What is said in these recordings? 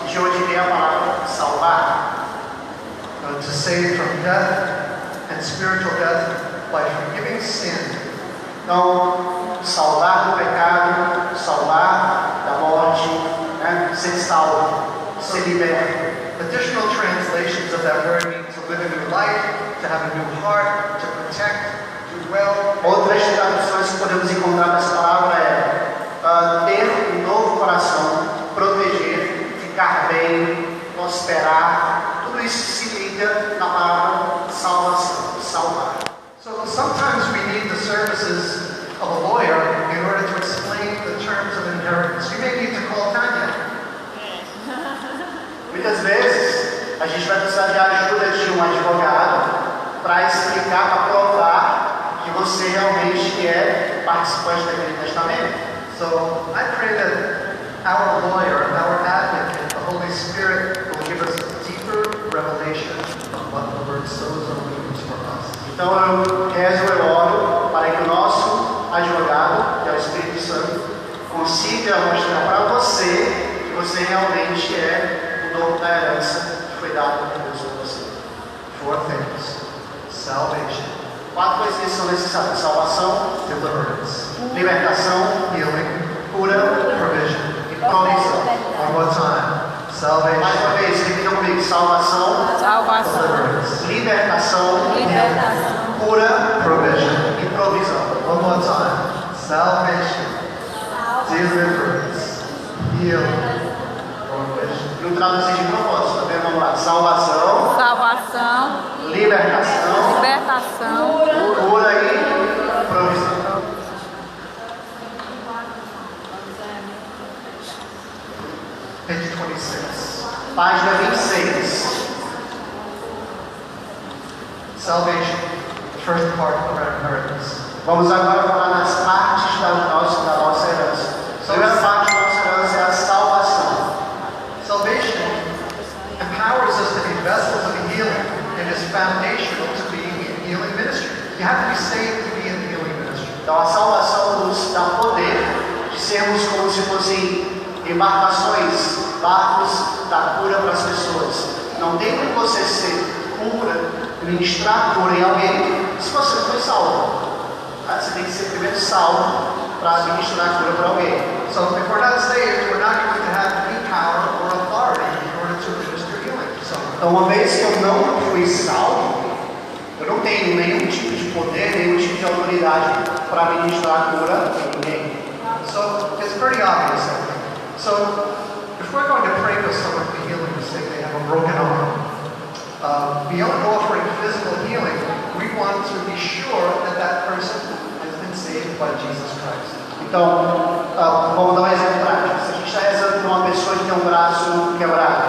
De hoje vem a palavra salvar. To save from death and spiritual death by forgiving sin. Então, salvar do pecado, salvar da morte, né? Ser salvo, ser liberto. Additional translations of that word mean to live a new life, to have a new heart, to protect, to dwell. Outras traduções que podemos encontrar nessa palavra ter um novo coração, proteger, ficar bem, prosperar. Tudo isso se liga na palavra salvação, salvar. So sometimes we need the services of a lawyer in order to explain the terms of inheritance. You may need to call Tanya. Muitas vezes a gente vai precisar de ajuda de um advogado para explicar, para provar que você realmente é participante daquele testamento. So I pray that our lawyer, our advocate, the Holy Spirit, will give us deeper revelation of what the word sozo means for us. Então eu rezo, eu oro para que o nosso advogado, que é o Espírito Santo, consiga mostrar para você que você realmente é o dono da herança que foi dado por Deus para você. 4 things: salvation, 4 coisas que são necessárias: salvação, deliverance, libertação, healing, cura, provision. e provisão. One more time: Mais salvation, uma vez, repita comigo: salvação, Salvação, deliverance, libertação, libertação, cura provision. e provisão. One more time: salvation, deliverance, healing, provision. E o traduzir de propósito, tá vendo? Vamos lá: salvação, salvação, libertação, libertação, cura e provisão. Page 26. Página 26. Salvation, first part of our inheritance. Vamos agora falar nas partes da nossa herança. A primeira parte da nossa herança é a salvação. Salvation empowers us to be vessels of healing and is foundational to being in healing ministry. You have to be saved to be in healing ministry. Então a salvação nos dá poder de sermos como se fossem embarcações, barcos da cura para as pessoas. Não tem como você ser cura, ministrar cura em alguém se você não foi salvo. Você tem que ser primeiro salvo para ministrar cura para alguém. So if we're not saved, we're not going to have any power or authority in order to minister healing to someone. Então, uma vez que eu não fui salvo, eu não tenho nenhum tipo de poder, nenhum tipo de autoridade para ministrar cura em ninguém. So it's pretty obvious, I think. So if we're going to pray for someone for healing, say they have a broken arm, beyond offering physical healing, we want to be sure that that person has been saved by Jesus Christ. Então, vamos dar um exemplo prático. Se a gente está rezando para uma pessoa que tem um braço quebrado,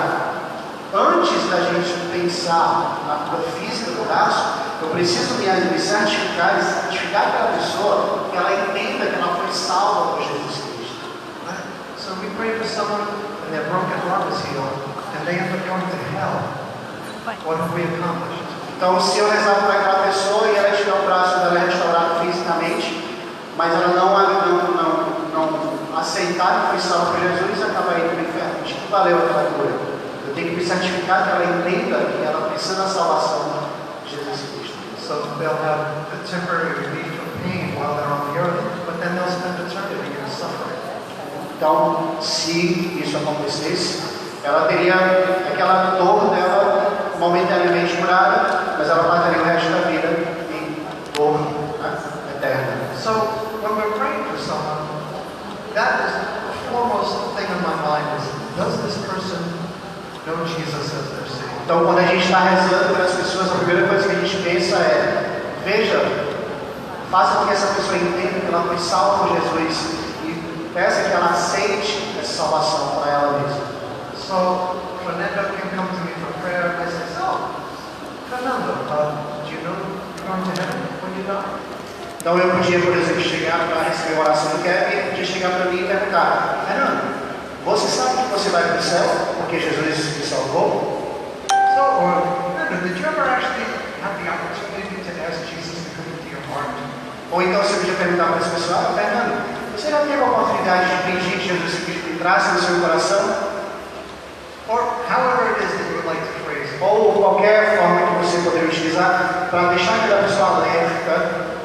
antes da gente pensar na cura física do braço, eu preciso me certificar aquela pessoa que ela entenda que ela foi salva por Jesus Cristo. Right? So we pray for someone and their broken arm is healed, and they end up going to hell. What have we accomplished? Então, se eu rezar para aquela pessoa e ela tiver o braço dela restaurado fisicamente, mas ela não aceitar que foi salva por Jesus, ela acaba indo no inferno. Acho que valeu aquela cura. Eu tenho que me certificar que ela entenda que ela precisa da salvação de Jesus Cristo. So they'll have a temporary relief from pain while they're on the earth, but then they'll spend eternity in suffering. Então, se isso acontecesse, ela teria aquela dor dela momentaneamente curada, mas ela passaria o resto da vida em dor, né, eterna. So when we're praying for someone, that is the foremost thing in my mind is, does this person know Jesus as their Savior? Então, quando a gente está rezando para as pessoas, a primeira coisa que a gente pensa é: veja, faça com que essa pessoa entenda que ela foi salva por Jesus e peça que ela aceite essa salvação para ela mesma. So Fernando can come to me for prayer, I say, so Fernando, do you know you're going to heaven when you die? Então eu podia, por exemplo, chegar para receber a oração do Kevin, ele podia chegar para mim e perguntar: Fernando, você sabe que você vai para o céu porque Jesus te salvou? So, or Fernando, did you ever actually have the opportunity to ask Jesus to come into your heart? Ou então você podia perguntar para essa pessoa: Fernando, você já teve a oportunidade de pedir Jesus Cristo entrasse no seu coração, or however it is that you would like to phrase it. ou qualquer forma que você poderia utilizar para deixar aquela pessoa alerta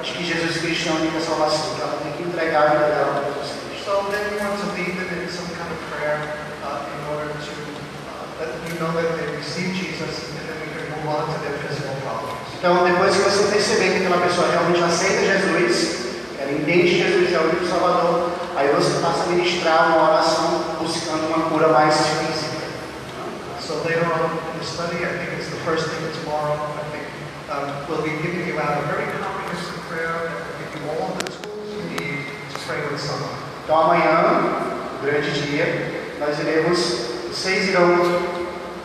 de que Jesus Cristo é a única salvação, que ela tem que entregar a vida dela para Jesus Cristo. So then you want to lead them in some kind of prayer in order to let you know that they receive Jesus, and then we can move on to their physical problems. Então, depois que você perceber que aquela pessoa realmente aceita Jesus, ela entende que Jesus é o único Salvador, aí você passa a ministrar uma oração buscando uma cura mais física. So later on in the study, I think it's the first thing tomorrow, I think we'll be giving you out a very comprehensive prayer that will give you all the tools you need to pray with someone. Então amanhã, durante o dia, nós vocês irão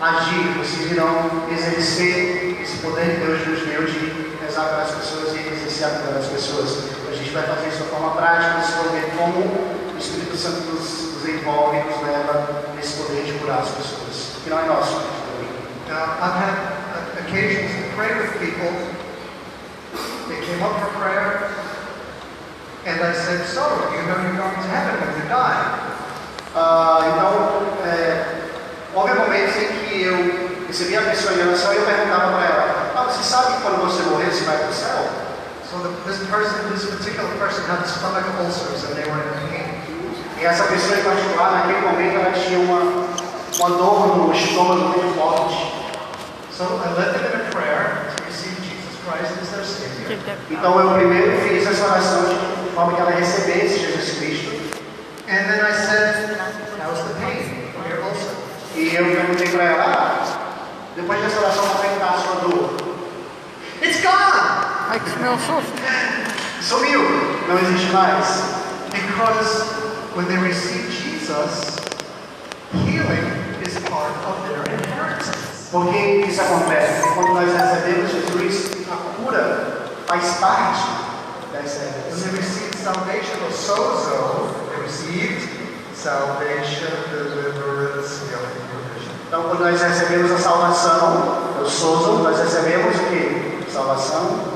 agir, vocês irão exercer esse poder de Deus nos meio de rezar pelas pessoas e exercer a vida das pessoas. A gente vai fazer isso de forma prática, vocês vão ver como o Espírito Santo nos envolve, nos leva nesse poder de curar as pessoas. Que não é nosso. I've had occasions to pray with people. They came up for prayer, and I said, so, you know you're going to heaven when you die. Houve momentos em que eu recebia a pessoa em oração e eu perguntava para ela, você sabe que quando você morrer você vai para o céu? So this particular person had stomach ulcers and they were in pain. E essa pessoa em particular, naquele momento, ela tinha uma dor no estômago muito forte. So I led them in a prayer to receive Jesus Christ as their Savior. Então eu primeiro fiz essa oração de forma que ela recebesse Jesus Cristo. And then I said, how's the pain from your ulcer? E eu perguntei para ela, depois dessa oração, como é que está a sua dor? It's gone! Ai, que meu susto. Sumiu, não existe mais. Because when they receive Jesus, healing is part of their inheritance. Por que isso acontece? Porque quando nós recebemos Jesus, a cura faz parte dessa When herança. they received salvation, or sozo, they received salvation, deliverance, healing, provision. Então, quando nós recebemos a salvação, o sozo, nós recebemos o que? Salvação.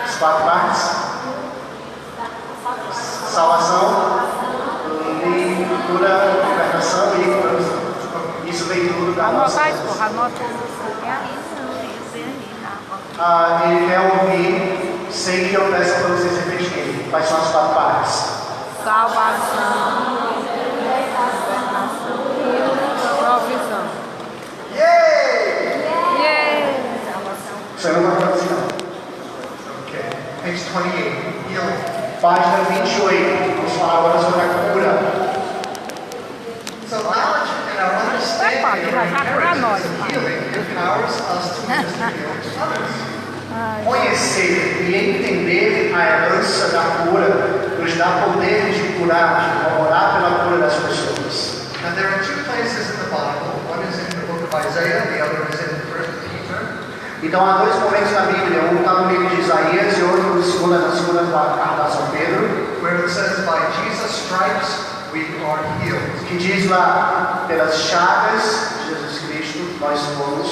As quatro partes. Salvação, cura, libertação e provisão. Isso vem tudo da nossa Anota aí, herança. porra, anota. Ele quer ouvir, sei que eu peço para vocês repetirem. Quais são as quatro partes? Salvação. Provisão. Yay! Yeah. Isso aí não vai traduzir não. Okay. Page 28, healing. Página 28. Vamos falar agora sobre a cura. So knowledge and our understanding of the inheritance of healing empowers us to minister healing to others. Conhecer e entender a herança da cura nos dá poder de curar, de orar pela cura das pessoas. And there are two places in the Bible. One is in the book of Isaiah, the other is in 1 Peter. Então há dois momentos na Bíblia, um está no livro de Isaías e outro na segunda carta a São Pedro, Where it says, by Jesus' stripes we are healed. que diz lá, pelas chagas de Jesus Cristo nós fomos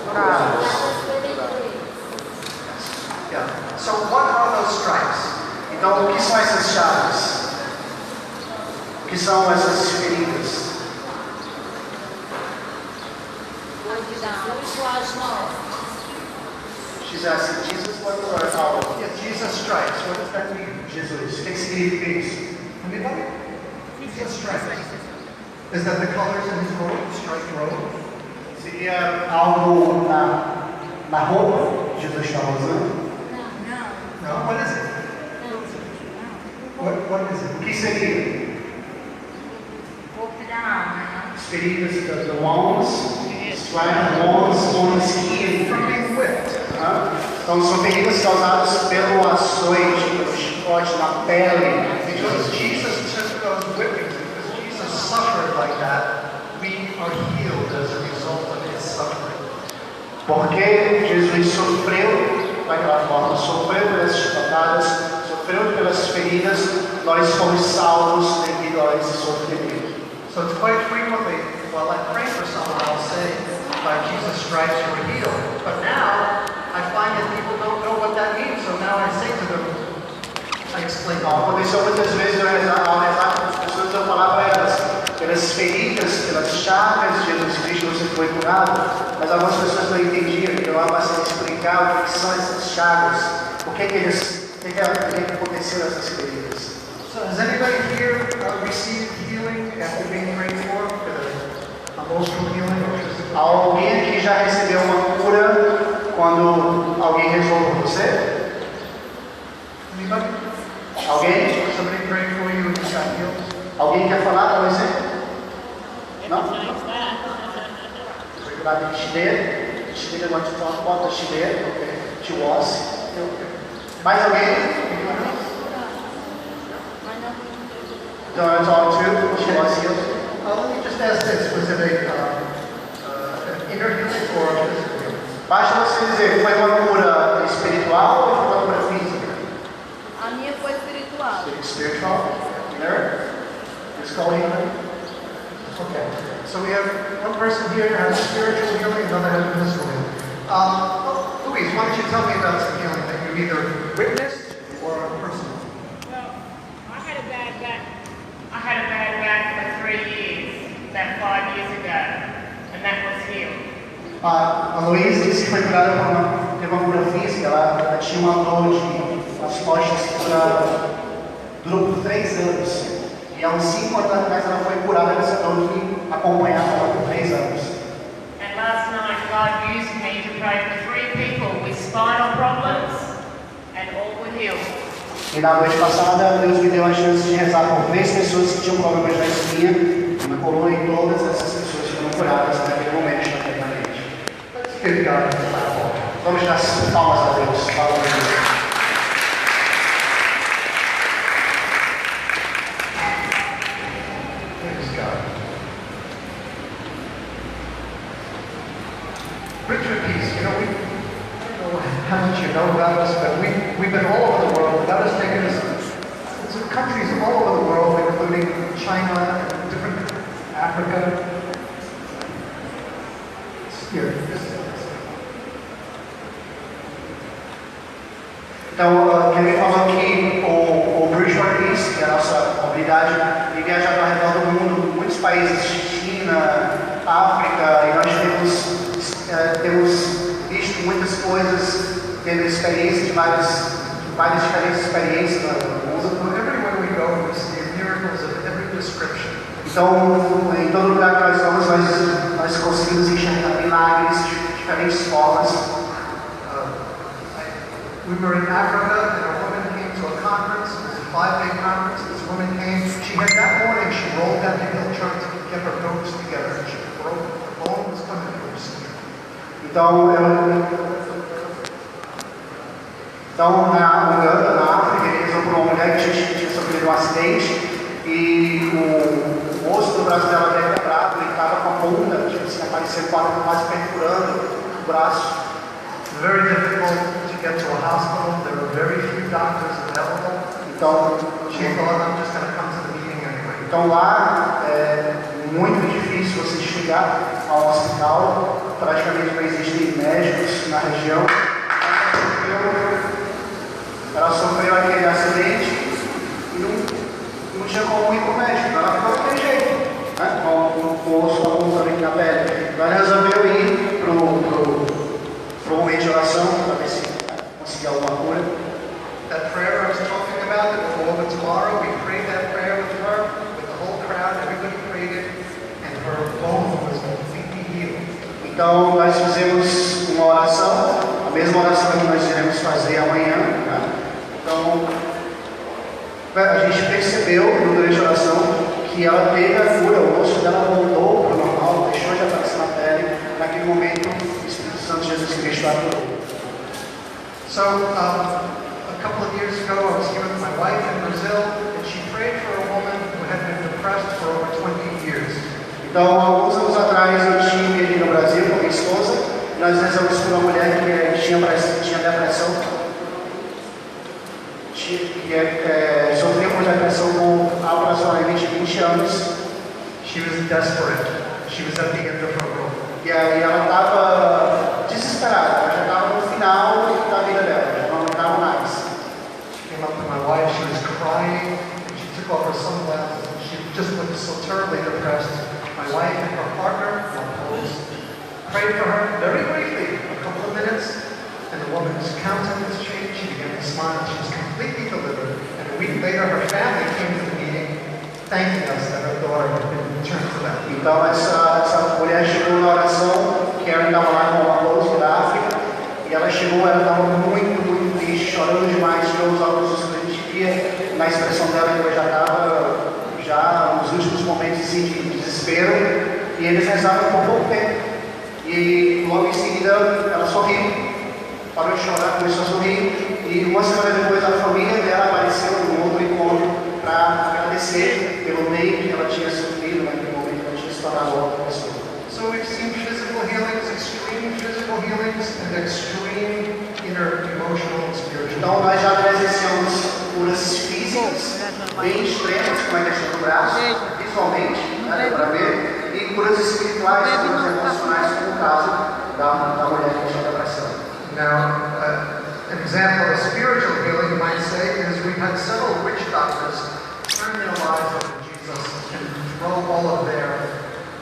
curados. Yeah. So what are those stripes? Então o que são essas chagas? O que são essas feridas? She's asking, Jesus, what are our Yeah, Jesus' stripes. What does that mean? Jesus? O que significa isso? Anybody? Jesus' stripes. Is that the colors in his robe? Striped robe? Seria algo na roupa que Jesus estava usando? No. What is it? What is it? O que seria? As feridas the wounds, striped wounds healed. From being whipped. Então são feridas causadas pelo açoite, pelo chicote na pele. Because Jesus took those whippings, because Jesus suffered like that, we are healed as a result of his suffering. Porque Jesus sofreu daquela forma, sofreu pelas chicotadas, sofreu pelas feridas, nós fomos salvos devido a esse sofrimento. So it's quite frequently, while I pray for someone, I'll say, by Jesus' stripes you were healed. But now, I find that people don't know what that means, so now I say to them, I explain. Então, aconteceu muitas vezes ao rezar com as pessoas, eu falar para elas, pelas feridas, pelas chagas de Jesus Cristo você foi curado, mas algumas pessoas não entendiam, então eu passei a explicar o que são essas chagas, o que aconteceu nessas feridas. So has anybody here received healing after being prayed for? Emotional healing or physical? Alguém aqui já recebeu uma cura quando alguém rezou por você? Anybody? Alguém? Somebody prayed for you and you got healed? Alguém quer falar para você? Não? Foi curado de Chile. Chile, want to talk about the Chile? Okay. She was. Mais alguém? Don't want to talk to? She was healed. Let me just ask this, was it an inner healing or a physical healing? Basta você dizer, foi uma cura espiritual ou foi uma cura física? A minha foi espiritual. Spiritual? Inner? Physical healing? Okay, so we have one person here who has spiritual healing, another has physical healing. Louise, why don't you tell me about some healing that you either witnessed or personal? Well, I had a bad back. I had a bad back for 3 years, about 5 years ago, and that was healed. A Luísa disse que foi curada teve uma cura física, ela tinha uma dor nas costas que durou por 3 anos. E há uns 5 anos atrás ela foi curada dessa dor que acompanhava ela por 3 anos. And last night, God used me to pray for 3 people with spinal problems, and all were healed. E na noite passada, Deus me deu a chance de rezar por 3 pessoas que tinham problemas na espinha, na coluna, e todas essas pessoas foram curadas naquele momento instantaneamente. Give God a clap. Vamos dar palmas a Deus. Palmas a Deus. Praise God. Richard Peace, you know, I don't know how much you know about us, but we've been all over the world. God has taken us to countries all over the world, including China and different Africa. Here, Então, quem me falou que o Virtual Peace, que é a nossa comunidade, tem viajado ao redor do mundo, muitos países, China, África, e nós temos visto muitas coisas, tendo experiências de várias diferentes experiências no mundo. everywhere we go, we see miracles of every description. Então, em todo lugar que nós vamos, nós conseguimos enxergar milagres de diferentes formas. We were in Africa and a woman came to a conference. It was a 5-day conference. This woman came. She had that morning, she rolled down the hill trying to get her notes together. And she broke. Her bone was coming to her center. Então, na Uganda, na África, ele rezou por uma mulher que tinha sofrido um acidente e o osso do braço dela havia quebrado e estava com a ponta, tipo assim, aparecendo quase perfurando o braço. Very difficult to get to a hospital. There were very few doctors available. Então, She thought, I'm just going to come to the meeting anyway. então lá é muito difícil você chegar ao hospital, praticamente não existem médicos na região. Ela sofreu aquele acidente e não tinha como ir para o médico, ela ficou daquele jeito, né? Com o osso apontando aqui na pele. Ela resolveu ir para o momento de oração para ver se conseguia alguma cura. That prayer I was talking about that will go over tomorrow, we prayed that prayer with her, with the whole crowd, everybody prayed it, and her bone was completely healed. Então nós fizemos uma oração, a mesma oração que nós iremos fazer amanhã, né? Então a gente percebeu durante a oração que ela teve a cura, o osso dela voltou para o normal, deixou de aparecer na pele. Naquele momento o Espírito Santo de Jesus Cristo a curou. So, a couple of years ago, I was here with my wife in Brazil, and she prayed for a woman who had been depressed for over 20 years. Então, alguns anos atrás, eu estive aqui no Brasil com a minha esposa, e nós rezamos por uma mulher que tinha depressão, sofreu com depressão por aproximadamente 20 anos. She was desperate. She was at the end of her rope. E aí ela estava desesperada, ela já estava no final da vida dela, já não aguentava mais. She came up to my wife, she was crying, and she took off her sunglasses, and she just looked so terribly depressed. My wife and her partner, prayed for her very briefly, a couple of minutes, and the woman's countenance changed. She began to smile. She was completely delivered. And a week later, her family came to the meeting, thanking us that her daughter had been returned to them. Então essa mulher chegou na oração, que ela estava lá com uma bolsa da África, e ela chegou, ela estava muito triste, chorando demais, pelos olhos que a gente via na expressão dela, que ela já estava nos últimos momentos assim, de desespero, e eles rezaram por pouco tempo. E logo em seguida ela sorriu, parou de chorar, começou a sorrir, e uma semana depois a família dela apareceu num outro encontro para agradecer pelo meio que ela tinha sofrido naquele momento, ela tinha se tornado outra pessoa. So we've seen physical healings, extreme physical healings, and extreme inner emotional and spiritual. Então nós já presenciamos curas físicas bem extremas, como a questão do braço, visualmente, dá para ver, e curas espirituais, curas emocionais, como o caso da mulher que tinha depressão. Now, an example of spiritual healing, you might say, is we've had several witch doctors turn their lives over to Jesus and throw all of their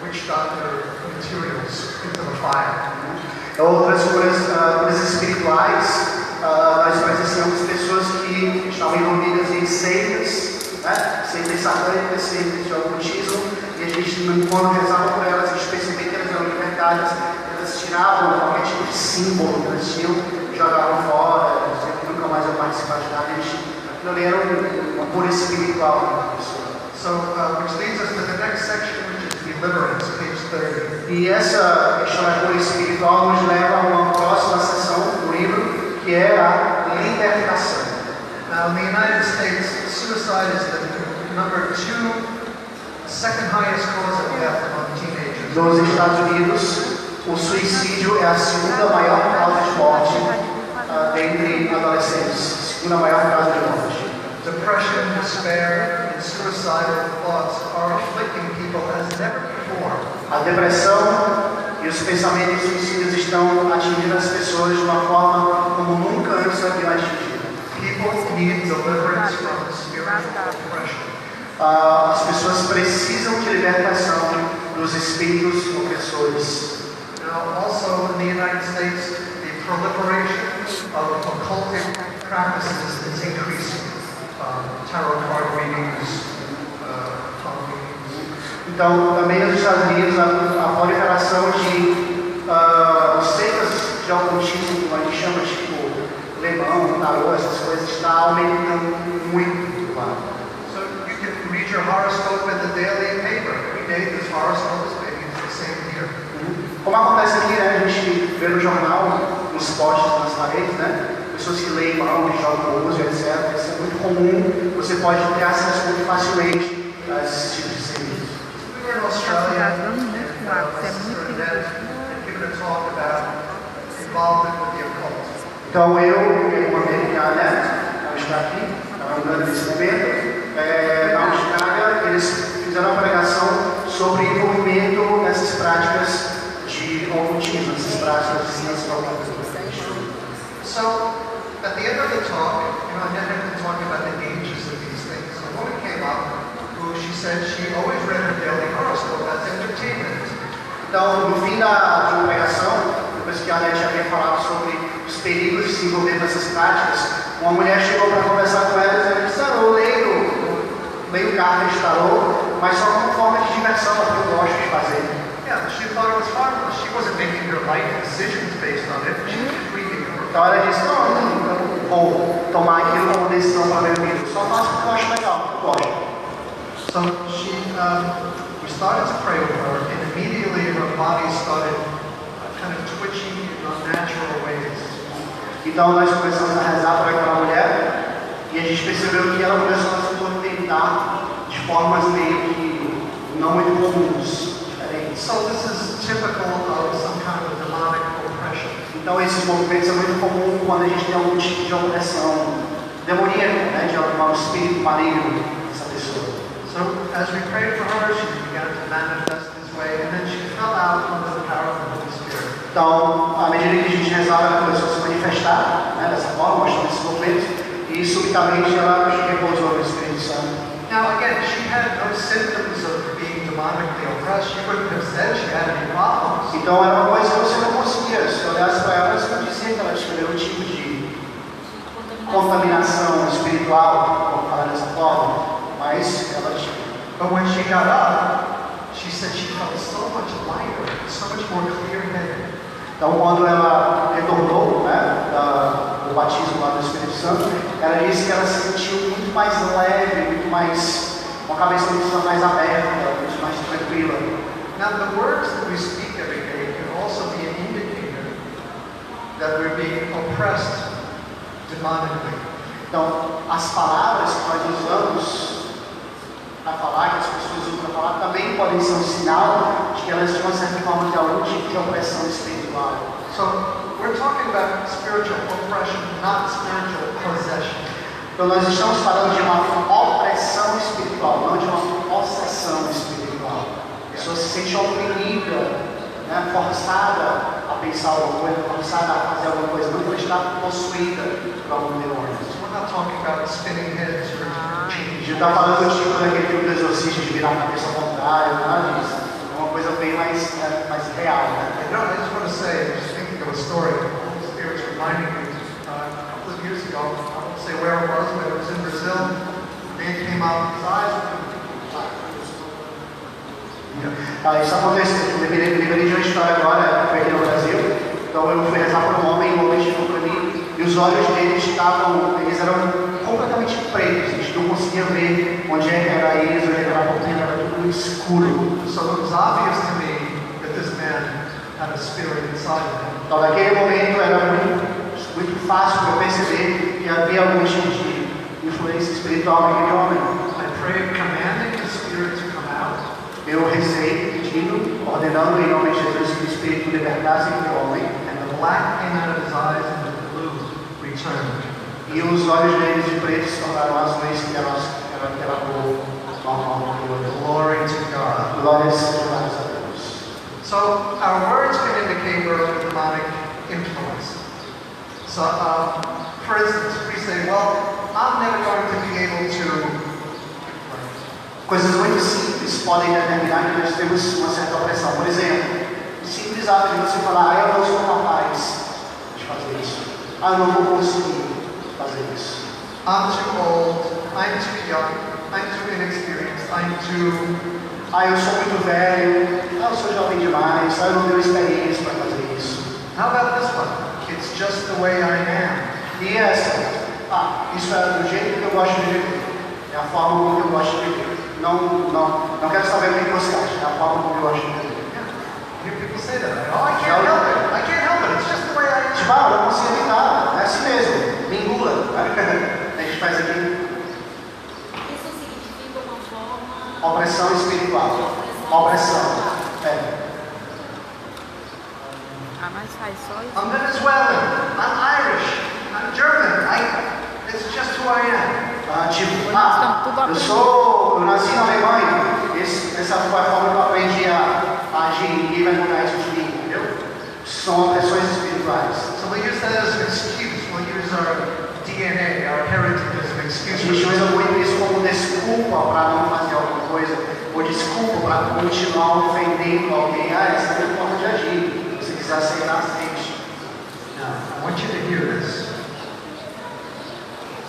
witch doctor materials into the fire. Outras curas espirituais, nós presenciamos pessoas que estavam envolvidas em seitas, né? Seitas satânicas, seitas de ocultismo, e a gente, quando rezava por elas, a gente percebia que elas eram libertadas, elas tiravam qualquer tipo de símbolo que elas tinham, jogavam fora, nunca mais iam participar de nada, aquilo ali era uma cura espiritual da pessoa. So, which leads us to the next section, which is deliverance, page 30. E essa questão da cura espiritual nos leva a uma próxima seção do livro, que é a libertação. Now, in the United States, suicide is the second highest cause of death among teenagers. Nos Estados Unidos, o suicídio é a segunda maior causa de morte dentre adolescentes. Segunda maior causa de morte. Depression, despair, and suicidal thoughts are afflicting people as never before. A depressão e os pensamentos suicidas estão atingindo as pessoas de uma forma como nunca antes haviam atingido. People need deliverance from spiritual oppression. As pessoas precisam de libertação dos espíritos opressores. Now, also in the United States, the proliferation of occultic practices is increasing. Tarot card readings, Então, também nos Estados Unidos, a proliferação de seitas de ocultismo, como a gente chama, tipo lemão, tarô, essas coisas, está aumentando muito lá. So you can read your horoscope in the daily paper. Every day there's horoscopes, maybe it's the same here. Como acontece aqui, né, a gente vê no jornal, nos postes, nas paredes, né, pessoas que leem mão, que jogam uso, etc. Isso é muito comum, você pode ter acesso muito facilmente a esses tipos de serviços. We were in Australia, and my sister Annette had given a talk about involvement with the occult. Então eu uma vez na Annette, ela está aqui, ela andando nesse momento, na Austrália, eles fizeram uma pregação sobre o envolvimento dessas práticas de ocultismo, essas práticas de ciência oculta. So, at the end of the talk, Annette had been talking about the dangers of these things. A woman came up who she said she always read her daily horoscope as entertainment. Então, no fim da pregação, depois que a Annette havia falado sobre os perigos de se envolver nessas práticas, uma mulher chegou para conversar com ela e disse: eu leio cartas de tarô, mas só como forma de diversão, é o que eu gosto de fazer. Yeah, she thought it was harmless. She wasn't making her life decisions based on it. She was just reading her. Então ela disse: não vou tomar aquilo como decisão para a minha vida, só faço porque eu acho legal, porque eu gosto. So we started to pray with her, and immediately her body started kind of twitching in unnatural ways. Então nós começamos a rezar para aquela mulher e a gente percebeu que ela começou a se movimentar de formas meio que não muito comuns, diferentes. So this is typical of some kind of demonic oppression. Então esses movimentos são muito comuns quando a gente tem algum tipo de opressão demoníaca, né, de algum espírito maligno dessa pessoa. So as we prayed for her, she began to manifest this way, and then she fell out under the power of the Holy Spirit. Então, à medida que a gente rezava, ela começou a se manifestar, né, dessa forma, mostrando esses movimentos, e subitamente ela repousou no Espírito Santo. Now again, she had no symptoms of demonically oppressed, she wouldn't have said she had any problems. Então era uma coisa que você não conseguia. Se olhasse para ela, você não dizia que ela tinha nenhum tipo de contaminação espiritual, vamos falar dessa forma, mas ela tinha. But when she got up, she said she felt so much lighter, so much more clear-headed. Então, quando ela retornou, né, do batismo lá do Espírito Santo, ela disse que ela se sentiu muito mais leve, muito mais, uma cabeça muito mais aberta, muito mais tranquila. Now, the words that we speak every day can also be an indicator that we're being oppressed demonically. Então, as palavras que nós usamos para falar, que as pessoas usam para falar, também podem ser um sinal de que elas, de uma certa forma, têm algum tipo de opressão espiritual. So, we're talking about spiritual oppression, not spiritual possession. Então, nós estamos falando de uma opressão espiritual, não de uma possessão espiritual. A pessoa se sente oprimida, né, forçada a pensar alguma coisa, forçada a fazer alguma coisa, não porque está possuída por algum demônio. So we're not talking about spinning heads or A changing. gente está falando tipo daquele filme do exorcista de virar a cabeça ao contrário, nada disso. É uma coisa bem mais real, né? You know, I just want to say, just thinking of a story, the Holy Spirit's reminding me, a couple of years ago, I won't say where it was, but it was in Brazil. A man came out, his eyes were Isso aconteceu, eu lembrei de uma história agora, que foi aqui no Brasil. Então eu fui rezar para um homem, o homem chegou para mim, e os olhos dele eles eram completamente pretos, a gente não conseguia ver onde é que era eles, onde era a pontinha, era tudo escuro. So it was obvious to me that this man had a spirit inside of him. Então naquele momento era muito fácil para eu perceber que havia algum tipo de influência espiritual naquele homem. I prayed commanding the spirit to come out. Eu rezei, pedindo, ordenando em nome de Jesus que o Espírito libertasse aquele homem. And the black came out of his eyes and the blue returned. E os olhos dele de preto se tornaram azuis, que era aquela cor normal do olho. Glory to God. Glórias sejam dadas a Deus. So our words can indicate we're under demonic influence. So, for instance, we say, well, I'm never going to be able to. Coisas muito simples podem determinar que nós temos uma certa opressão. Por exemplo, o simples ato de você falar, eu não sou capaz de fazer isso. Eu não vou conseguir fazer isso. I'm too old, I'm too young, I'm too inexperienced, I'm too. Eu sou muito velho, eu sou jovem demais, eu não tenho experiência para fazer isso. How about this one? It's just the way I am. E essa? Isso é do jeito que eu gosto de viver. É a forma como eu gosto de viver. Não quero saber o que você acha, é a forma como eu gosto de viver. You hear people say that. Oh, I can't help it. I can't help it. It's just the way I am. Tipo, eu não consigo evitar, é assim mesmo, me engula. A gente faz aqui Isso significa uma forma. opressão espiritual. Opressão. Mas faz só isso. I'm Venezuelan. I'm Irish. I'm German. It's just who I am. Eu nasci na Alemanha. Essa foi a forma que eu aprendi a agir. Ninguém vai mudar isso de mim, entendeu? São opressões espirituais. So we use that as an excuse. We'll use our DNA, our heritage as an A excuse. gente usa muito isso como desculpa para não fazer alguma coisa, ou desculpa para continuar ofendendo alguém. Essa é a minha forma de agir. Se você quiser aceitar, aceite. Now, I want you to hear this.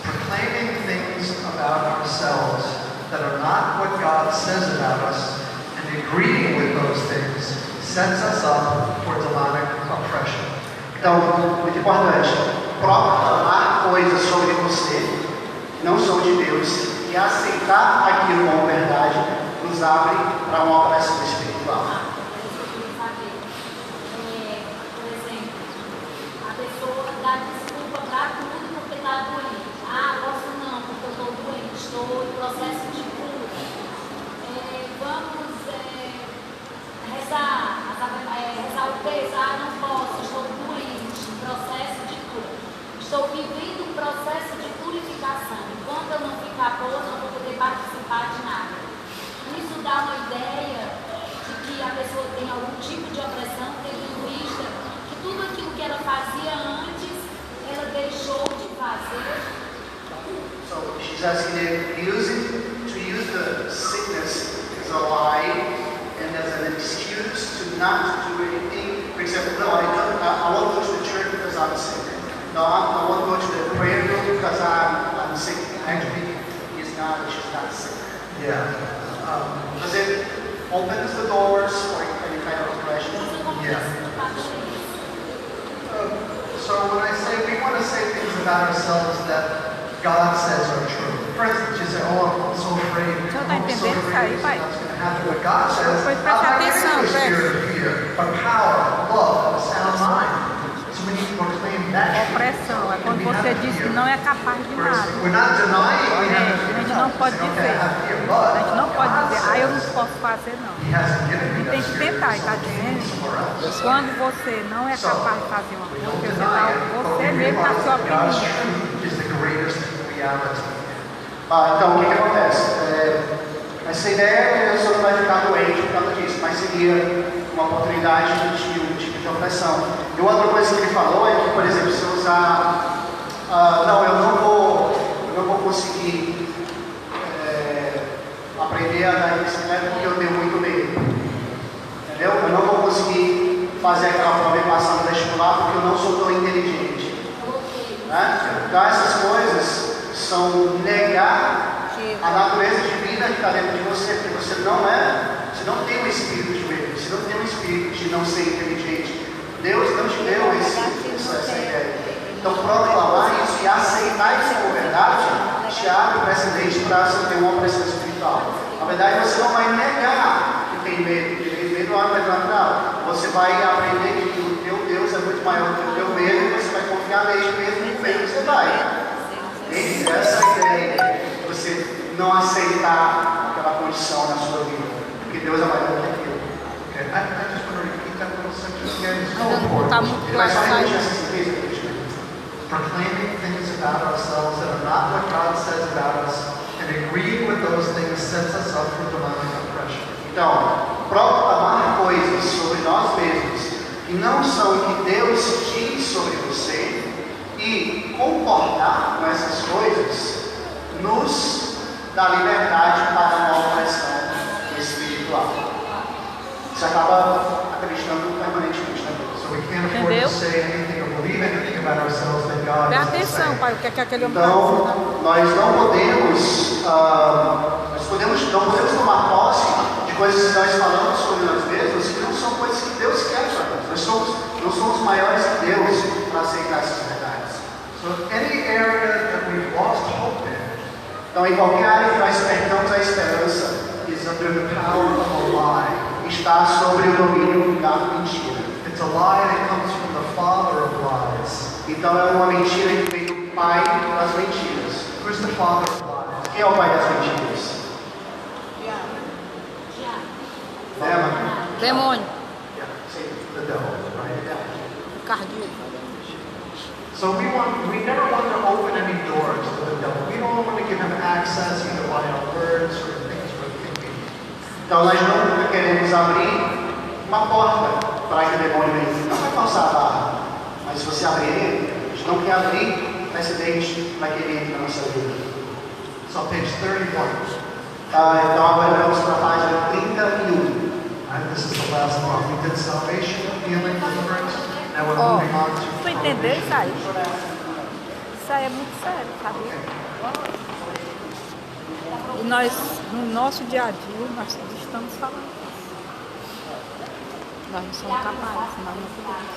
Proclaiming things about ourselves that are not what God says about us and agreeing with those things sets us up for demonic oppression. Então, muito importante, proclamar coisas sobre você que não são de Deus e aceitar aquilo como verdade nos abre para uma opressão espiritual. Por exemplo, a pessoa dá desculpa para tudo porque está doente. Posso não, porque eu estou doente, estou em processo de cura. Vamos rezar o texto. Não posso, estou doente, em processo de cura. Estou vivendo um processo de purificação. Enquanto eu não ficar boa, não vou poder participar de nada. Isso dá uma ideia de que a pessoa tem algum tipo de opressão, tendo em vista que tudo aquilo que ela fazia antes, ela deixou de fazer. So she's asking if to use the sickness as a lie as an excuse to not do anything. For example, no, I won't go to the church because I'm sick. No, I won't go to the prayer room because I'm sick. Actually, she's not sick. Yeah. Because it opens the doors for any kind of depression. So when I say we want to say things about ourselves that God says are true. For instance, you say, oh, I'm so afraid. I'm so afraid that's going to happen. But God says, I'm not giving you a spirit of fear, but power, love, and a sound mind. So we need to proclaim that truth. Opressão é quando você diz que não é capaz de nada. We're not denying we have A gente não pode dizer. A gente não pode dizer, eu não posso fazer, não. He hasn't given me Tem que tentar, está dizendo. Quando você não é capaz de fazer uma coisa, você mesmo está se oprimindo. Então, o que acontece? Essa ideia é que a pessoa vai ficar doente por causa disso, mas seria uma oportunidade de um tipo de opressão. E outra coisa que ele falou é que, por exemplo, se eu usar... não, eu não vou conseguir aprender a andar de bicicleta porque eu tenho muito medo. Entendeu? Eu não vou conseguir fazer aquela prova e passar no vestibular porque eu não sou tão inteligente. Né? Então essas coisas são negar a natureza divina que está dentro de você, porque você não tem um espírito de medo, você não tem um espírito de não ser inteligente. Deus não te deu essa ideia. Então proclamar isso e aceitar isso como verdade te abre precedente para você ter uma opressão espiritual. Na verdade você não vai negar que tem medo, porque medo é uma coisa natural. Você vai aprender que o teu Deus é muito maior do que o teu medo e você vai confiar nele mesmo com medo você vai. Essa ideia de você não aceitar aquela condição na sua vida, porque Deus é maior do que aquilo. Okay. I just want to repeat that little section again. It's so Não está important. muito claro. Proclaiming things about ourselves that are not what God says about us and agreeing with those things sets us up for demonic oppression. Então, proclamar coisas sobre nós mesmos que não são o que Deus diz sobre você e concordar com essas coisas nos dá liberdade para uma opressão espiritual. Isso acaba acreditando permanentemente na Deus. So we can't afford to say anything or believe anything about ourselves that God Presta doesn't atenção, say. pai, o que é que aquele homem está Então, dizendo. nós não podemos tomar posse de coisas que nós falamos sobre nós mesmos que não são coisas que Deus quer para nós. Não somos maiores que Deus para aceitar essas verdades. So any area that we've lost hope in Então, em qualquer área que nós perdamos a esperança, is under the power of a lie. está sobre o domínio da mentira. It's a lie that comes from the father of lies. Então, é uma mentira que vem do pai das mentiras. Who's the father of lies? Quem é o pai das mentiras? Lembra? Demônio, Yeah, sim. The devil, right? o cardíaco. So we never want to open any doors to the devil. We don't want to give him access either by our words or things we're thinking. Então, nós nunca queremos abrir uma porta para que o demônio venha. Não vai forçar a barra, mas se você abrir ele, a gente não quer abrir precedente para que ele entre na nossa vida. So page 31. Então, agora vamos para a página 31. And this is the last one. We did salvation, healing, deliverance. Now we're Ó, moving on to tu entendeu isso salvation. aí? Isso aí é muito sério, sabia? E nós, no nosso dia a dia, nós estamos falando isso. Nós não somos capazes, nós não podemos.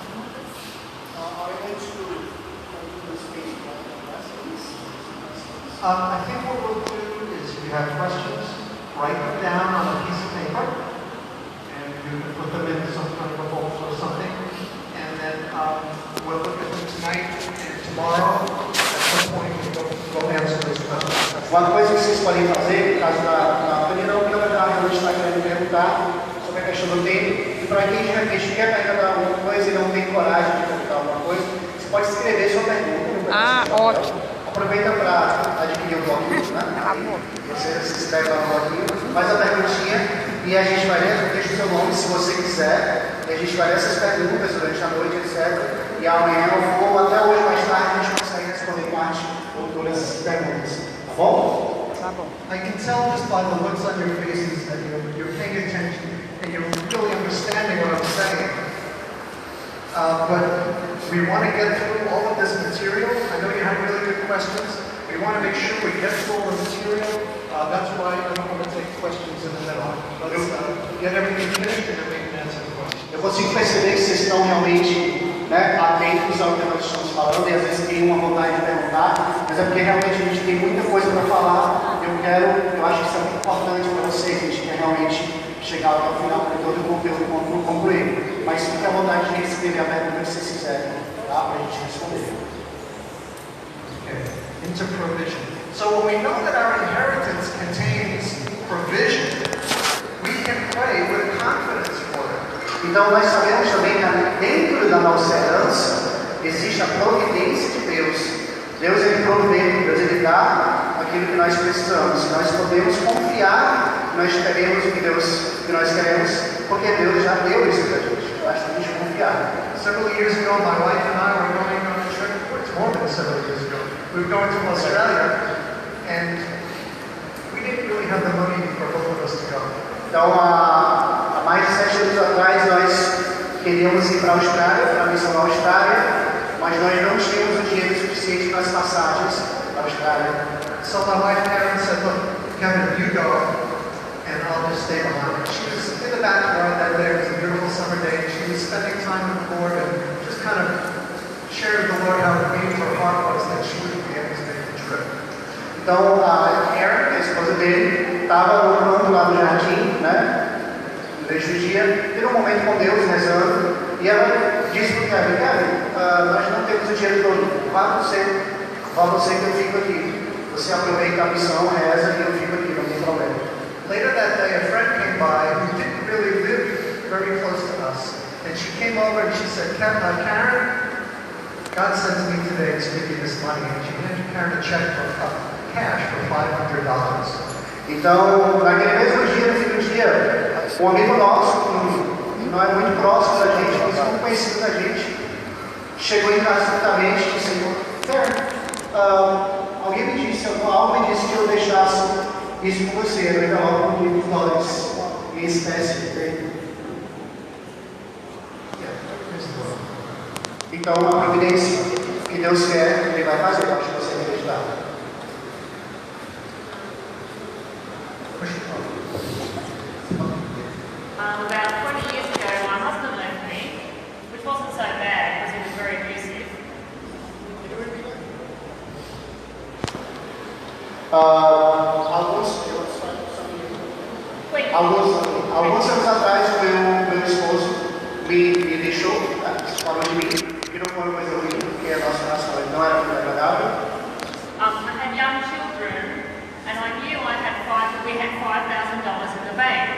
I think what we'll do is if you have questions, write them down on a piece of paper, and you can put them in some kind of a bowl or something, and then we'll look at them tonight and tomorrow. At some point, we'll answer those questions. Uma coisa que vocês podem fazer, caso na primeira realmente está querendo perguntar sobre a questão do tempo, e para quem já quer perguntar alguma coisa e não tem coragem de perguntar alguma coisa, você pode escrever sua pergunta. Ah, ótimo. Aproveita para adquirir o bloquinho, né? Você escreve lá no bloquinho, faz a perguntinha e a gente vai ler, deixa o seu nome se você quiser, e a gente vai ler essas perguntas durante a noite, etc. E amanhã ou até hoje mais tarde a gente consegue responder parte ou todas essas perguntas. Tá bom? Tá bom. I can tell just by the looks on your faces that you're paying attention and you're really understanding what I'm saying. But we want to get through all of this material. I know you have really good questions. We want to make sure we get through all the material. That's why I don't want to take questions in the middle. Let's get everything finished and then we can answer the questions. Eu consigo perceber que vocês estão realmente, né, atentos ao que nós estamos falando e às vezes tem uma vontade de perguntar, mas é porque realmente a gente tem muita coisa para falar. Eu acho que isso é muito importante para vocês. A gente quer realmente chegar até o final para todo o conteúdo concluir. Mas fique à vontade de escrever a pergunta que vocês quiserem, tá? Para a gente responder. Okay. Into provision. So when we know that our inheritance contains provision, we can pray with confidence for it. Então nós sabemos também que dentro da nossa herança existe a providência de Deus. Deus ele provê, Deus ele dá aquilo que nós precisamos. Nós podemos confiar que nós teremos o que nós queremos, porque Deus já deu isso para a gente. Basta a gente confiar. Several years ago, my wife and I were going on a trip. It's more than several years ago. We were going to Australia, and we didn't really have the money for both of us to go. Então, há mais de 7 anos atrás, nós queríamos ir para a Austrália, para a missão da Austrália, mas nós não tínhamos o dinheiro suficiente para as passagens para a Austrália. So my wife Karen said, "Look, Kevin, you go, and I'll just stay behind." She was in the backyard that day. It was a beautiful summer day. She was spending time with the Lord and just kind of shared with the Lord how grieved her heart was that she wouldn't be able to make the trip. Então, a Karen, a esposa dele, estava no canto lá do jardim, né? Durante o dia, teve um momento com Deus, rezando, e ela disse para o Kevin, nós não temos o dinheiro todo, vá você que eu fico aqui. Você aproveita a missão, reza e eu fico aqui, não tem problema. Later that day, a friend came by who didn't really live very close to us, and she came over and she said, Karen, God sent me today to give you this money, and she handed Karen a check for cash for $500. Então, naquele mesmo dia, no fim do dia, um amigo nosso, que não é muito próximo da gente, mas muito conhecido da gente, chegou em casa subitamente e disse, alguém me disse, algo me disse que eu deixasse isso com você, eu ainda logo $1.000 em espécie. Então, a providência que Deus quer, Ele vai fazer, eu acho que você acreditar. About 20 years ago, my husband left me, which wasn't so bad because he was very abusive. Alguns anos atrás, meu esposo me deixou, falou de mim, que não foi uma coisa ruim, porque a nossa relação não era muito agradável. I had young children, and I knew we had $5,000 in the bank.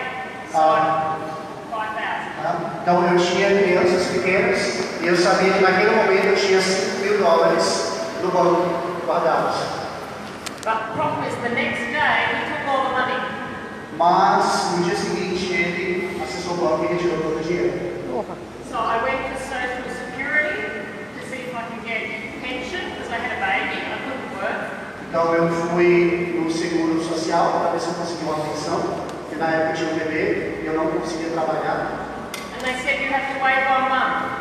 So, 5,000. Então eu tinha crianças pequenas e eu sabia que naquele momento eu tinha $5.000 no banco guardados. But the problem is, the next day, he took all the money. Mas no dia seguinte ele acessou o banco e retirou todo o dinheiro. So I went to Social Security to see if I could get pension because I had a baby. I couldn't work. Então eu fui no seguro social para ver se eu conseguia uma pensão, porque na época eu tinha um bebê e eu não conseguia trabalhar. And they said you have to wait 1 month.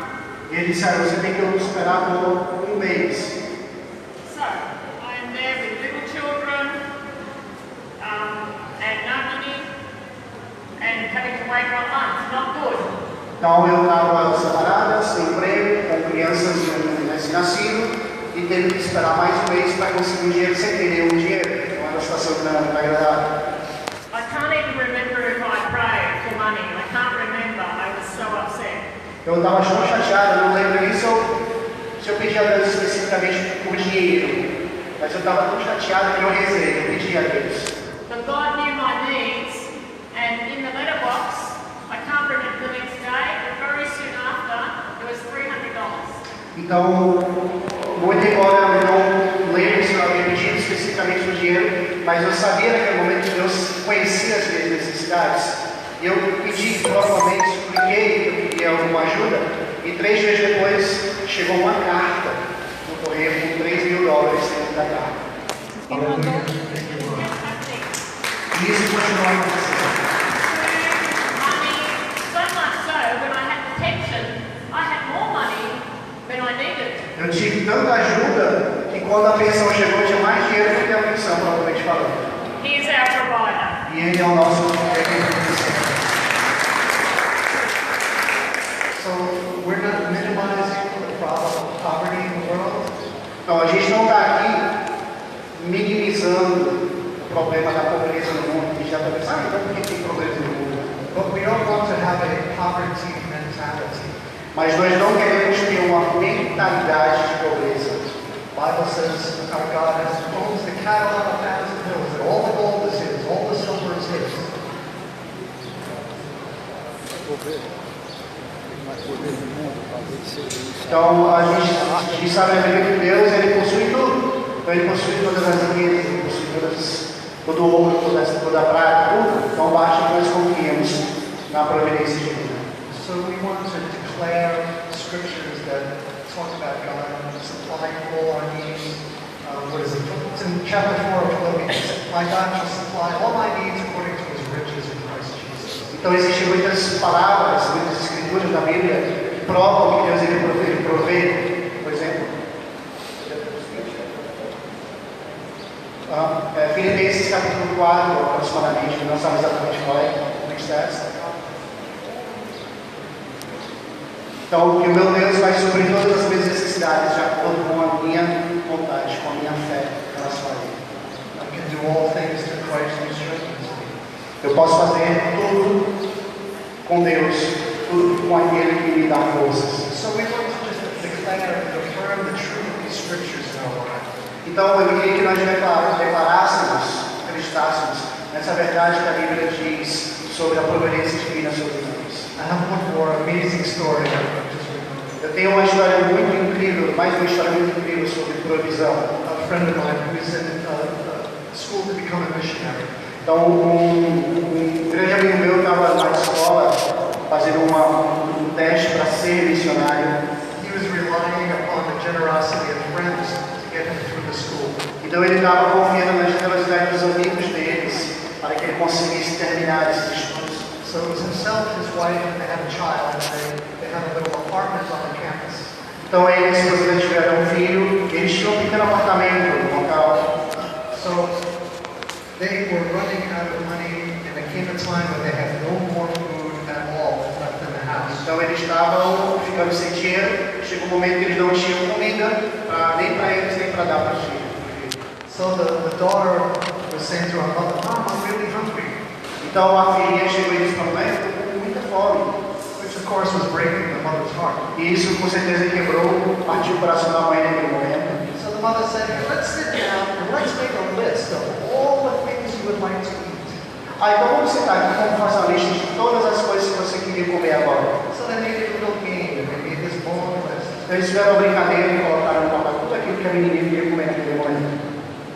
E eles disseram, você tem que esperar por um mês. So I'm there with little children and no money and having to wait 1 month. Not good. Então eu estava separada, sem emprego, com crianças de um recém-nascido e teve que esperar mais um mês para conseguir o dinheiro sem ter nenhum dinheiro. Então era uma situação que não era muito agradável. I can't even remember if I prayed for money. I can't remember. I was so upset. Eu estava tão chateada, não lembro disso, se eu pedi a Deus especificamente por dinheiro, mas eu estava tão chateada que eu rezei, eu pedi a Deus. But God knew my needs, and in the letterbox, I can't remember the next day, but very soon after, it was $300. Então, muito embora eu não lembre se eu havia pedido especificamente o dinheiro, mas eu sabia naquele momento que Deus conhecia as minhas necessidades. E eu pedi provavelmente, supliquei, eu queria alguma ajuda, e 3 dias depois chegou uma carta no correio com $3.000 dentro da carta. E isso continua acontecendo. Money Eu tive tanta ajuda que quando a pensão chegou eu tinha mais dinheiro do que a pensão, provavelmente falando. He's our provider. E ele é o nosso So we're not minimizing the problem of poverty in the world. Então a gente não está aqui minimizando o problema da pobreza no mundo. A gente já está pensando, então por que tem pobreza no mundo? But we don't want to have a poverty mentality. Mas nós não queremos ter uma mentalidade de pobreza. The Bible says our God owns the cattle on a thousand hills, and all the gold is His, all the silver is His. Então a gente sabe na Bíblia que Deus ele possui tudo. Então ele possui todas as riquezas, ele possui todo o ouro, toda a prata, tudo. Então basta que nós confiemos na providência divina. So we want to declare scriptures that talk about God supplying all our needs. What is it? It's in chapter 4 of Philippians. My God shall supply all my needs according to His riches in Christ Jesus. Então existem muitas palavras, muitas escrituras da Bíblia que provam que Deus ele provê. Por exemplo, Filipenses capítulo 4 aproximadamente, não sabe exatamente qual é o texto. Então, que o meu Deus vai suprir todas as minhas necessidades de acordo com a minha vontade, com a minha fé em relação a Ele. I can do all things through Christ who strengthens me. Eu posso fazer tudo com Deus, tudo com aquele que me dá forças. So we want to just declare and affirm the truth of these scriptures in our life. Então, eu queria que nós declarássemos, acreditássemos nessa verdade que a Bíblia diz sobre a providência divina sobre nós. I have one more amazing story. Eu tenho uma história muito incrível, mais uma história muito incrível sobre provisão. A friend of mine who is in school to become a missionary. Então, um grande amigo meu estava na escola fazendo um teste para ser missionário. He was relying upon the generosity of friends to get him through the school. Então ele estava confiando na generosidade dos amigos deles para que ele conseguisse terminar esses estudos. So it was himself, his wife, and they had a child. They had a little apartment on the campus. Então ele e a esposa dele tiveram um filho, eles tinham um pequeno apartamento no local. So they were running out of money, and there came a time when they had no more food at all left in the house. Então eles estavam ficando sem dinheiro, chegou um momento que eles não tinham comida, nem para eles, nem para dar para os filhos. So the daughter was saying to her mother, "Mom, I'm really hungry." Então a filhinha chegou e disse para a mãe, estou com muita fome. Which of course was breaking the mother's heart. E isso com certeza quebrou, partiu o coração da mãe naquele momento. So the mother said, "Let's sit down and let's make a list of all the things you would like to eat." Então vamos sentar aqui, vamos fazer uma lista de todas as coisas que você queria comer agora. So they made a little game and they made this long list. Então eles fizeram uma brincadeira e colocaram no papel tudo aquilo que a menininha queria comer naquele momento.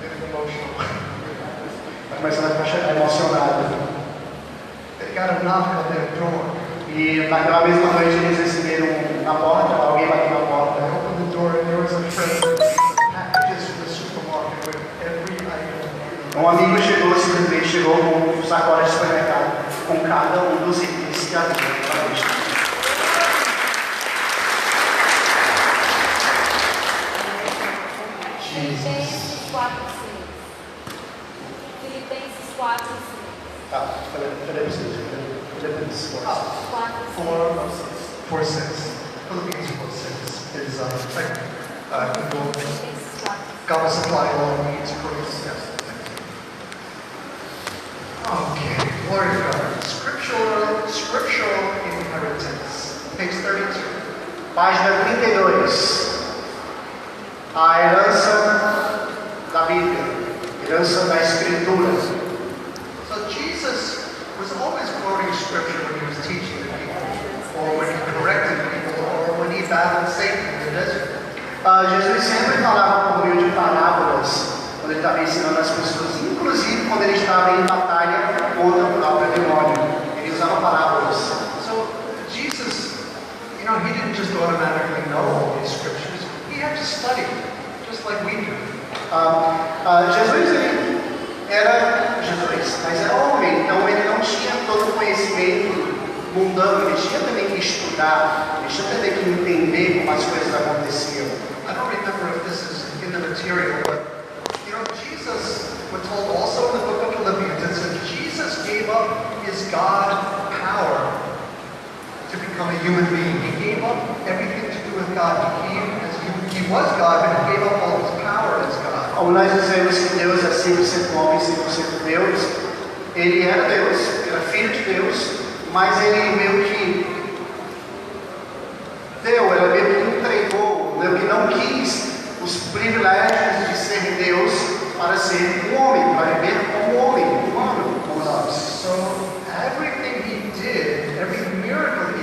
Very emotional. Começando a ficar emocionada. They got a knock on their door. E naquela mesma noite eles receberam na porta, alguém bateu na I porta. opened the door and there was a friend packages from the supermarket with every item. Um amigo chegou, simplesmente chegou com sacolas de supermercado, com cada um dos itens que havia na lista. Filipenses 4:6. Filipenses 4:6. Tá, falei pra vocês. Oh, 4:6. Philippians 4:6 is Filipenses 4. God will supply all our needs according to His riches. Okay, glory to God. Scriptural inheritance. Page 32. Página 32. A herança da Bíblia, herança da Escritura. So Jesus was always quoting scripture when he was teaching the people, or when he corrected people, or when he battled Satan in the desert. Jesus sempre falava por meio de parábolas quando ele estava ensinando as pessoas, inclusive quando ele estava em batalha contra o próprio demônio. Ele usava parábolas. So Jesus, he didn't just automatically know all these scriptures. He had to study, just like we do. Jesus ele era Jesus, mas era homem, então ele não tinha todo o conhecimento mundano, ele tinha também que estudar. estudar, deixa eu entender como as coisas aconteciam. I don't remember if this is in the material, but you know, Jesus, we're told also in the book of Philippians, it says Jesus gave up his God power to become a human being. He gave up everything to do with God. He came as he was God, but he gave up all his power as God. Como nós dizemos que Deus é 100% homem, 100% Deus, ele era Deus, era filho de Deus, mas ele meio que deu, ele meio que entregou, meio que não quis os privilégios de ser Deus para ser um homem, para viver como homem, humano, como nós. So everything he did, every miracle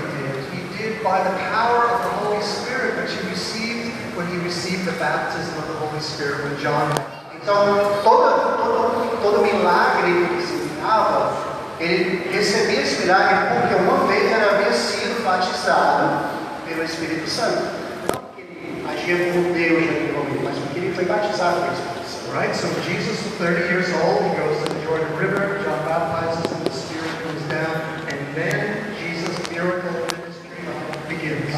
he did by the power of the Holy Spirit, which he received when he received the baptism of the Holy Spirit when John. Então, todo milagre que ele ensinava, ele recebia esse milagre porque uma vez ele havia sido batizado pelo Espírito Santo. Não porque ele agia como Deus naquele momento, mas porque ele foi batizado pelo Espírito Santo. Right? So Jesus was 30 years old, he goes to the Jordan River, John baptizes him, the Spirit comes down, and then Jesus' miracle ministry begins.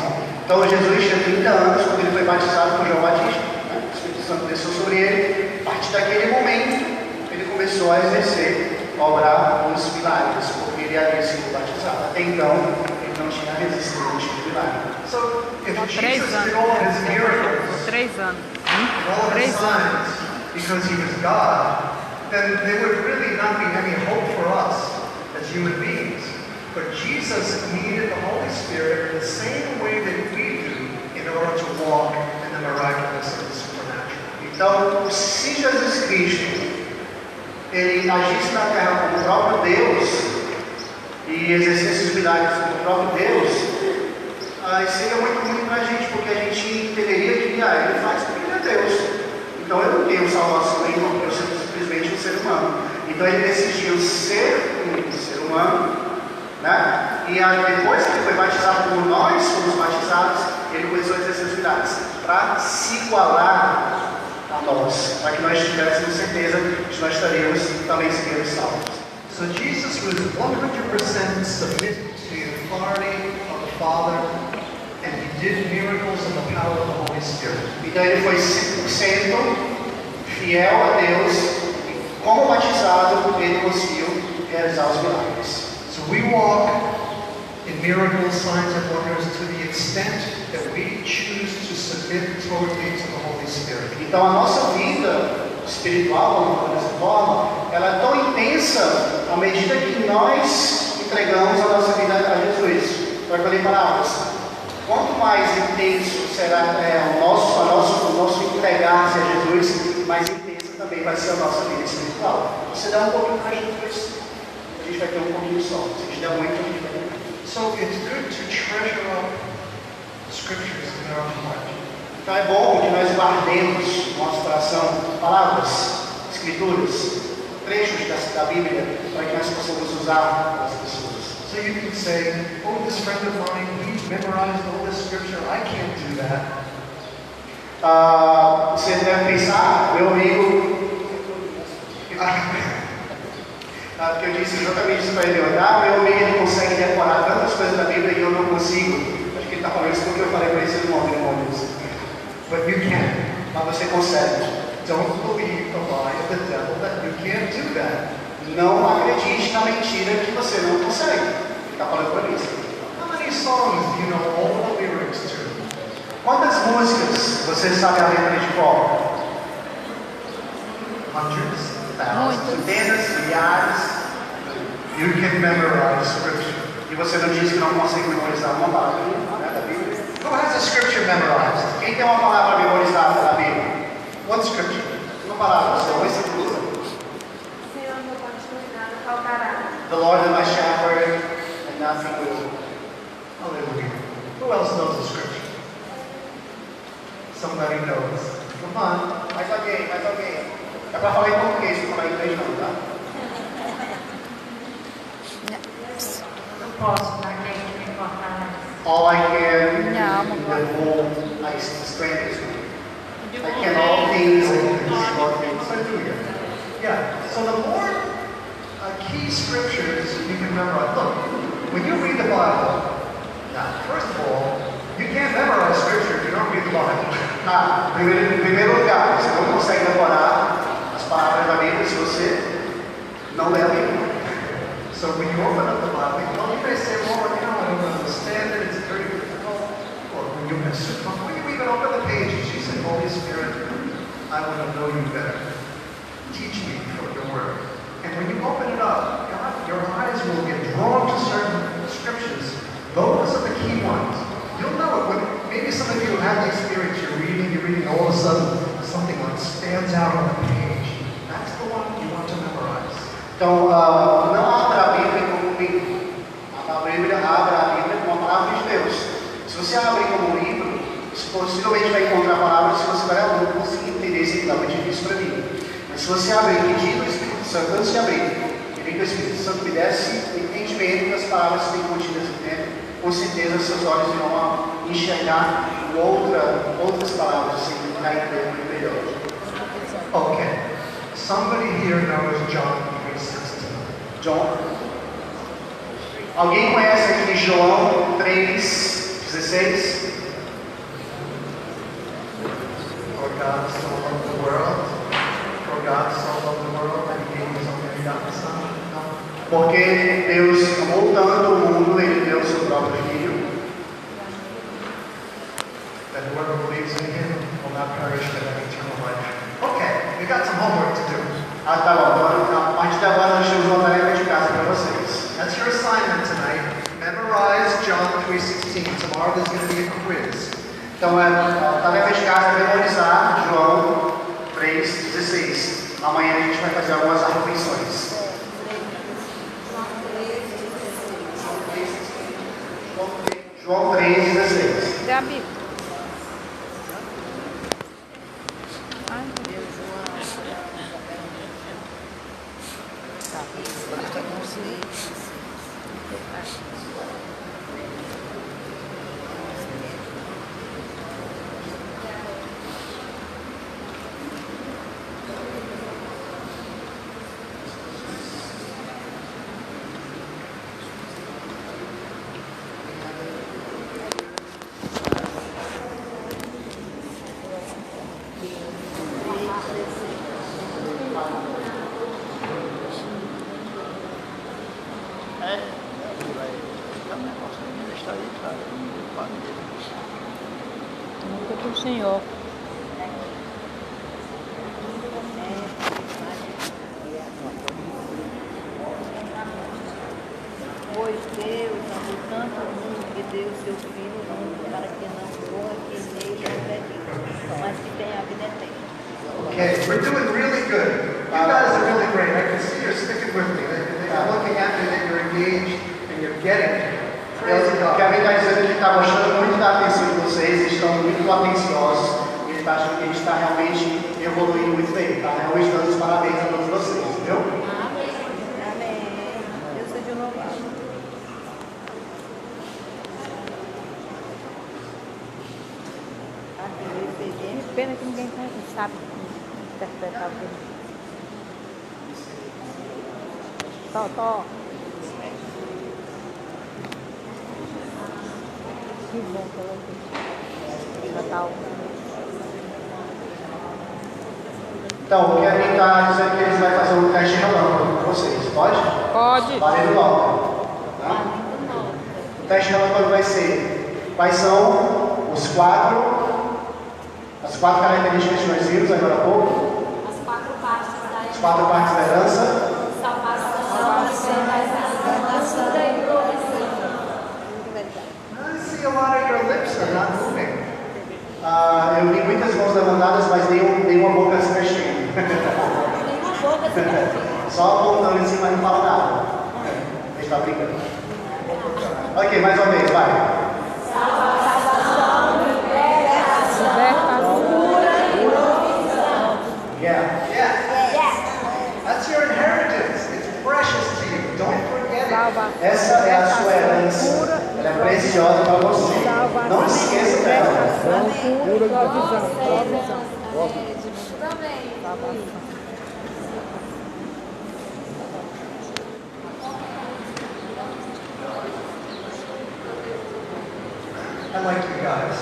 Então Jesus tinha 30 anos quando ele foi batizado por João Batista. O Espírito Santo desceu sobre ele. A partir daquele momento, ele começou a exercer, a obrar os milagres, porque ele havia sido batizado. Até então, ele não tinha resistido ao milagre. So if Por Jesus 3 anos. did all of his Por miracles, 3 anos. all of his 3 anos. signs, because he was God, then there would really not be any hope for us as human beings. But Jesus needed the Holy Spirit in the same way that we do in order to walk in the miraculous and the supernatural. Então, se Jesus Cristo ele agisse na terra como o próprio Deus e exercesse os milagres como o próprio Deus, seria muito ruim para a gente, porque a gente entenderia que ele faz porque ele é Deus. Então eu não tenho salvação nenhuma, eu sou simplesmente um ser humano. Então ele decidiu ser um ser humano, né? E depois que ele foi batizado como nós fomos batizados, ele começou a exercer os milagres para se igualar a nós, para que nós tivéssemos certeza que nós estaríamos também sendo salvos. So Jesus was 100% submitted to the authority of the Father, and he did miracles in the power of the Holy Spirit. Então ele foi 100% fiel a Deus e como batizado ele conseguiu realizar os milagres. So we walk in miracles, signs, and wonders to the extent that we choose to submit totally to the Holy Spirit. Então a nossa vida espiritual, vamos falar dessa forma, ela é tão intensa à medida que nós entregamos a nossa vida a Jesus. Para que palavras, quanto mais intenso será o nosso entregar-se a Jesus, mais intensa também vai ser a nossa vida espiritual. Você dá um pouquinho para Jesus, a gente vai ter um pouquinho só. Se a gente der muito, a gente vai ter muito. So it's good to treasure up scriptures in our heart. Então é bom que nós guardemos no nosso coração palavras, escrituras, trechos da Bíblia, para que nós possamos usar as pessoas. So you can say, oh, this friend of mine, he memorized all this scripture. I can't do that. Você deve pensar, meu amigo, porque eu disse exatamente isso para ele, meu amigo ele consegue decorar tantas coisas da Bíblia e eu não consigo. Acho que ele está falando isso porque eu falei para ele, você não ouviu. But you can. Mas você consegue. Don't believe the lie of the devil that you can't do that. Não acredite na mentira que você não consegue. Ele está falando para isso. How many songs do you know all the lyrics to? Quantas músicas você sabe a letra de cor? Hundreds? Muitas. Centenas, milhares. You can memorize scripture. E você não diz que não consegue memorizar uma palavra da Bíblia? Who has a scripture memorized? Quem tem uma palavra memorizada da Bíblia? What scripture? Uma palavra, só uma escritura. Senhor, meu pastor, nada faltará. The Lord is my shepherd, and nothing will. Hallelujah. Who else knows the scripture? Somebody knows. Come on. Mais alguém, mais alguém. É para falar em português, não falar em inglês não, tá? Eu posso, para quem me importa mais. All I can, Não, the whole strength is me. I can all things in Christ who strengthens me. Hallelujah. Yeah. So the more key scriptures you can memorize. Look, when you read the Bible, now, first of Bible. Em primeiro lugar, você não consegue decorar as palavras da Bíblia se você não lê a Bíblia. So when you open up the Bible, well, you may say, Lord, I don't understand it, it's very difficult. Or when you before you even open the pages, you say, Holy Spirit, I want to know you better. Teach me from your word. And when you open it up, God, your eyes will get drawn to certain scriptures. Those are the key ones. You'll know it when maybe some of you have had the experience, you're reading, all of a sudden something like stands out on the page. That's the one you want to memorize. Então, não abra a Bíblia como um livro. Abra a Bíblia como a palavra de Deus. Se você abrir como um livro, você possivelmente vai encontrar palavras que você vai não conseguir entender, isso aqui é muito difícil para mim. Mas se você abrir, pedindo o Espírito Santo, antes de abrir, pedir que o Espírito Santo me desse entendimento das palavras que estão contidas aqui dentro, com certeza seus olhos irão enxergar outras palavras, sem cair muito melhor. Okay. Somebody here knows John 3:16. John. Alguém conhece aqui João 3:16? For God so loved the world. For God so loved the world that he gave his only begotten Son. No. Porque Deus amou tanto o mundo, ele deu o seu próprio Filho. That whoever believes in him will not perish but have eternal life. Okay, we got some homework to do. Ah, tá bom. Então, a partir de agora nós temos uma tarefa de casa para vocês. That's your assignment tonight. Memorize John 3:16. Tomorrow there's going to be a quiz. Então, a tarefa de casa é memorizar João 3:16. Amanhã a gente vai fazer algumas reflexões. João 3:16. Cadê a Bíblia? Ai, meu Deus. Tá, não sei. Nunca do Senhor. Pois Deus amou tanto o mundo que deu o seu Filho único para que não morra quem nele acredita, mas que tenha a vida eterna. Okay, we're doing really good. You guys are really great. I can see you're sticking with me. I'm looking at you that you're engaged and you're getting it. Praise God. Kevin está dizendo que ele está gostando muito da atenção de vocês, eles estão muito atenciosos, e ele está achando que a gente está realmente evoluindo muito bem, está realmente dando os parabéns a todos vocês, entendeu? Amém. Deus seja louvado. Pena que ninguém sabe interpretar o que. Tó. Que bom que ela fez. Natal. Então, o Kevin está dizendo que eles vão fazer um teste relâmpago com vocês, pode? Pode. Valendo nota. Tá? O teste relâmpago vai ser: quais são as quatro características que nós vimos agora há pouco? As quatro partes da As quatro partes da herança. salvação, e provisão. I see a lot of your lips are not moving. Eu vi muitas mãos levantadas, mas nenhuma boca se mexendo. Nenhuma boca se mexendo. Só apontando em cima e não fala nada. A gente está brincando. Ok, mais uma vez, vai. Salvação, libertação, cura e provisão. Yeah. Yes. That's your inheritance. It's precious to you. Don't forget it. Essa é a sua herança. Ela é preciosa para você. Não esqueça dela. Cura e provisão. Também. I like you guys.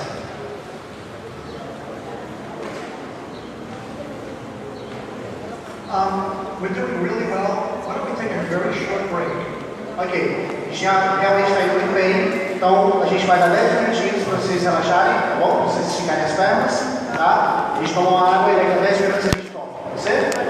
We're doing really well. Why don't we take a very short break? Ok, já realmente está indo muito bem. Então a gente vai dar 10 minutinhos para vocês relaxarem, tá bom? Para vocês esticarem as pernas, tá? A gente toma uma água e daqui a 10 minutos a gente toma. Pode ser?